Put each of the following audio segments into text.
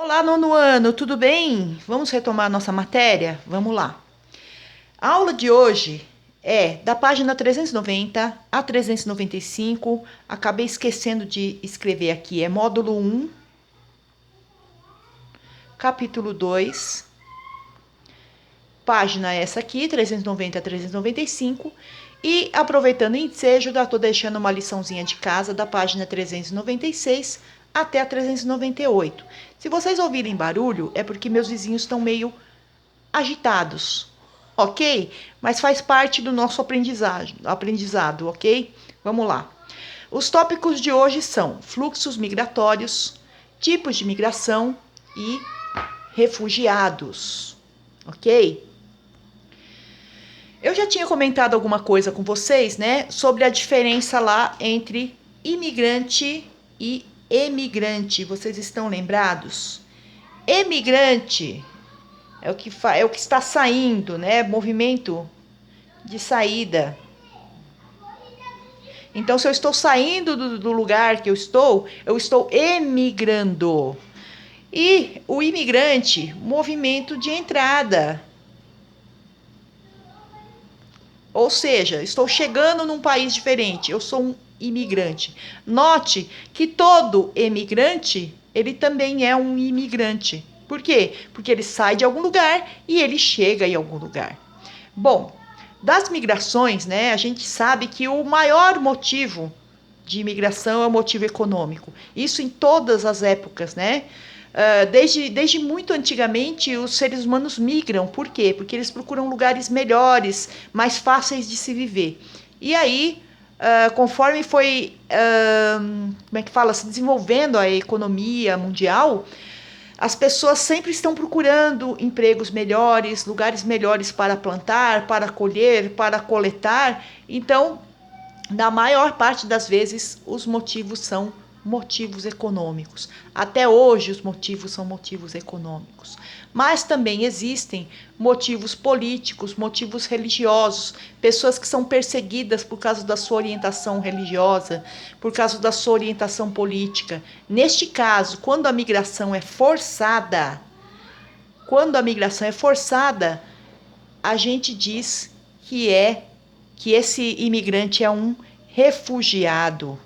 Olá, nono ano, tudo bem? Vamos retomar nossa matéria? Vamos lá. A aula de hoje é da página 390 a 395. Acabei esquecendo de escrever aqui. É módulo 1, capítulo 2. Página essa aqui, 390 a 395. E aproveitando o ensejo, já estou deixando uma liçãozinha de casa da página 396 até a 398. Se vocês ouvirem barulho, é porque meus vizinhos estão meio agitados, ok? Mas faz parte do nosso aprendizado, ok? Vamos lá. Os tópicos de hoje são fluxos migratórios, tipos de migração e refugiados, ok? Eu já tinha comentado alguma coisa com vocês, né, sobre a diferença lá entre imigrante e emigrante. Vocês estão lembrados? Emigrante é o que está saindo, né? Movimento de saída. Então, se eu estou saindo do lugar que eu estou emigrando. E o imigrante, movimento de entrada. Ou seja, estou chegando num país diferente, eu sou um imigrante. Note que todo emigrante, ele também é um imigrante. Por quê? Porque ele sai de algum lugar e ele chega em algum lugar. Bom, das migrações, né, a gente sabe que o maior motivo de imigração é o motivo econômico. Isso em todas as épocas, né? Desde muito antigamente, os seres humanos migram. Por quê? Porque eles procuram lugares melhores, mais fáceis de se viver. E aí, conforme foi, como é que fala, se desenvolvendo a economia mundial, as pessoas sempre estão procurando empregos melhores, lugares melhores para plantar, para colher, para coletar. Então, na maior parte das vezes, os motivos são motivos econômicos. Até hoje, os motivos são motivos econômicos. Mas também existem motivos políticos, motivos religiosos, pessoas que são perseguidas por causa da sua orientação religiosa, por causa da sua orientação política. Neste caso, quando a migração é forçada, a gente diz que esse imigrante é um refugiado.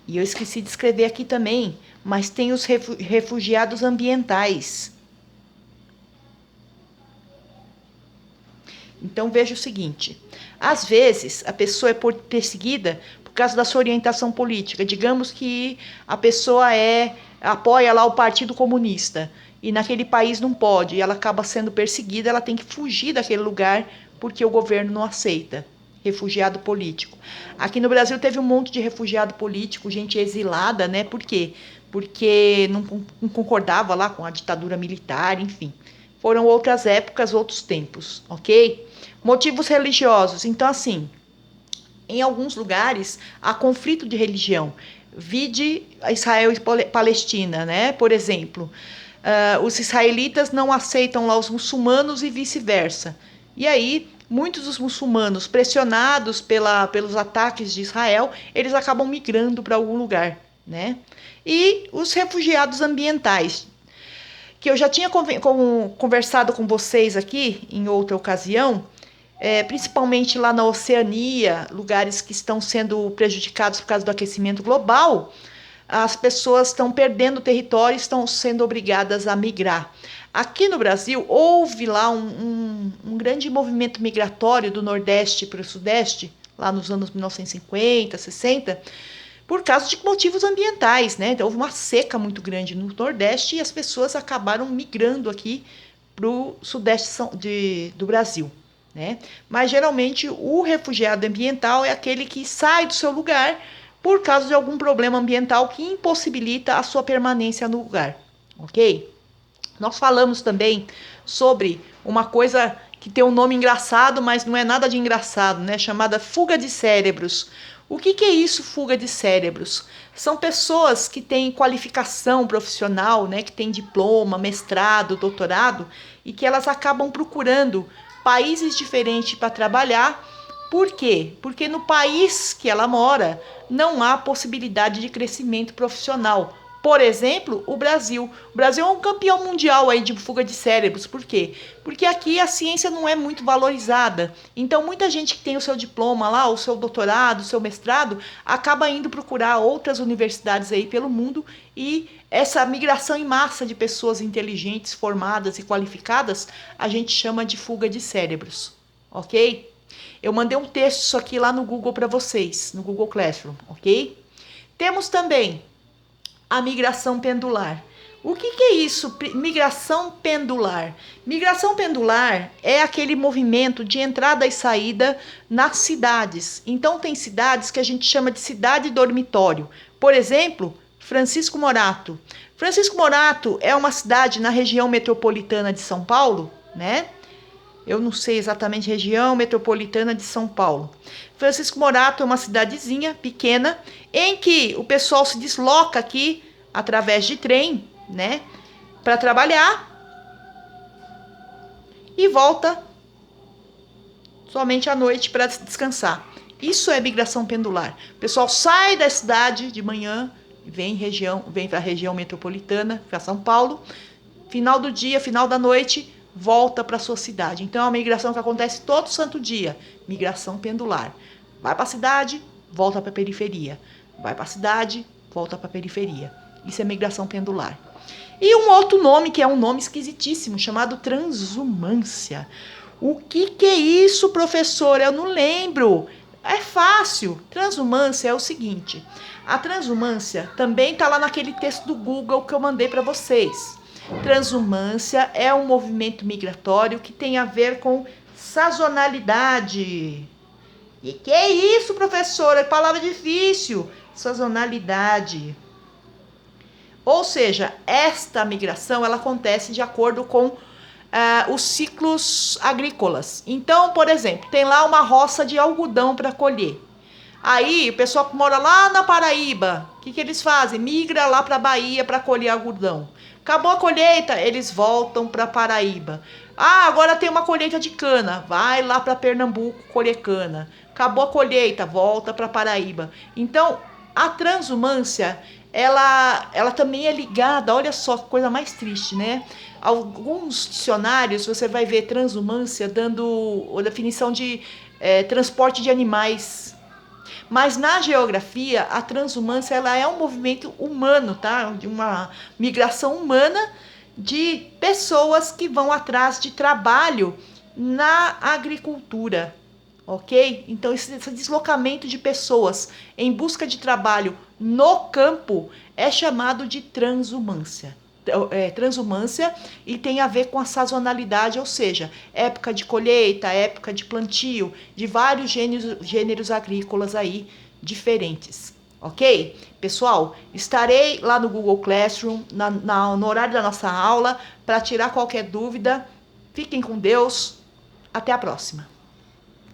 E eu esqueci de escrever aqui também, mas tem os refugiados ambientais. Então veja o seguinte: às vezes a pessoa é perseguida por causa da sua orientação política. Digamos que a pessoa apoia lá o Partido Comunista e naquele país não pode, e ela acaba sendo perseguida, ela tem que fugir daquele lugar porque o governo não aceita. Refugiado político. Aqui no Brasil teve um monte de refugiado político, gente exilada, né? Por quê? Porque não concordava lá com a ditadura militar, enfim. Foram outras épocas, outros tempos, ok? Motivos religiosos. Então, assim, em alguns lugares há conflito de religião. Vide Israel e Palestina, né? Por exemplo, os israelitas não aceitam lá os muçulmanos e vice-versa. E aí, muitos dos muçulmanos, pressionados pelos ataques de Israel, eles acabam migrando para algum lugar, né? E os refugiados ambientais, que eu já tinha conversado com vocês aqui em outra ocasião, principalmente lá na Oceania, lugares que estão sendo prejudicados por causa do aquecimento global, as pessoas estão perdendo território e estão sendo obrigadas a migrar. Aqui no Brasil, houve lá um grande movimento migratório do Nordeste para o Sudeste, lá nos anos 1950, 60, por causa de motivos ambientais, né? Então, houve uma seca muito grande no Nordeste e as pessoas acabaram migrando aqui para o Sudeste do Brasil, né? Mas, geralmente, o refugiado ambiental é aquele que sai do seu lugar por causa de algum problema ambiental que impossibilita a sua permanência no lugar, ok? Nós falamos também sobre uma coisa que tem um nome engraçado, mas não é nada de engraçado, né? Chamada fuga de cérebros. O que é isso, fuga de cérebros? São pessoas que têm qualificação profissional, né? Que têm diploma, mestrado, doutorado, e que elas acabam procurando países diferentes para trabalhar, Por quê? Porque no país que ela mora não há possibilidade de crescimento profissional. Por exemplo, o Brasil. O Brasil é um campeão mundial aí de fuga de cérebros. Por quê? Porque aqui a ciência não é muito valorizada. Então, muita gente que tem o seu diploma lá, o seu doutorado, o seu mestrado, acaba indo procurar outras universidades aí pelo mundo, e essa migração em massa de pessoas inteligentes, formadas e qualificadas, a gente chama de fuga de cérebros. Ok? Eu mandei um texto isso aqui lá no Google para vocês, no Google Classroom, ok? Temos também a migração pendular. O que é isso? Migração pendular. Migração pendular é aquele movimento de entrada e saída nas cidades. Então, tem cidades que a gente chama de cidade dormitório. Por exemplo, Francisco Morato. Francisco Morato é uma cidade na região metropolitana de São Paulo, né? Eu não sei exatamente região metropolitana de São Paulo. Francisco Morato é uma cidadezinha pequena em que o pessoal se desloca aqui através de trem, né, para trabalhar e volta somente à noite para descansar. Isso é migração pendular. O pessoal sai da cidade de manhã, vem para a região metropolitana, para São Paulo, final do dia, final da noite, volta para sua cidade. Então é uma migração que acontece todo santo dia, migração pendular. Vai para a cidade, volta para a periferia. Vai para a cidade, volta para a periferia. Isso é migração pendular. E um outro nome, que é um nome esquisitíssimo, chamado transumância. O que é isso, professora? Eu não lembro. É fácil. Transumância é o seguinte. A transumância também está lá naquele texto do Google que eu mandei para vocês. Transumância é um movimento migratório que tem a ver com sazonalidade. E que é isso, professora? É palavra difícil. Sazonalidade. Ou seja, esta migração ela acontece de acordo com os ciclos agrícolas. Então, por exemplo, tem lá uma roça de algodão para colher. Aí, o pessoal que mora lá na Paraíba, o que eles fazem? Migra lá para a Bahia para colher algodão. Acabou a colheita, eles voltam para Paraíba. Ah, agora tem uma colheita de cana, vai lá para Pernambuco colher cana. Acabou a colheita, volta para Paraíba. Então, a transumância, ela também é ligada, olha só que coisa mais triste, né? Alguns dicionários você vai ver transumância dando a definição de transporte de animais. Mas na geografia, a transumância ela é um movimento humano, tá? De uma migração humana de pessoas que vão atrás de trabalho na agricultura, ok? Então, esse deslocamento de pessoas em busca de trabalho no campo é chamado de transumância. Transumância e tem a ver com a sazonalidade, ou seja, época de colheita, época de plantio, de vários gêneros agrícolas aí diferentes, ok? Pessoal, estarei lá no Google Classroom no horário da nossa aula para tirar qualquer dúvida. Fiquem com Deus, até a próxima.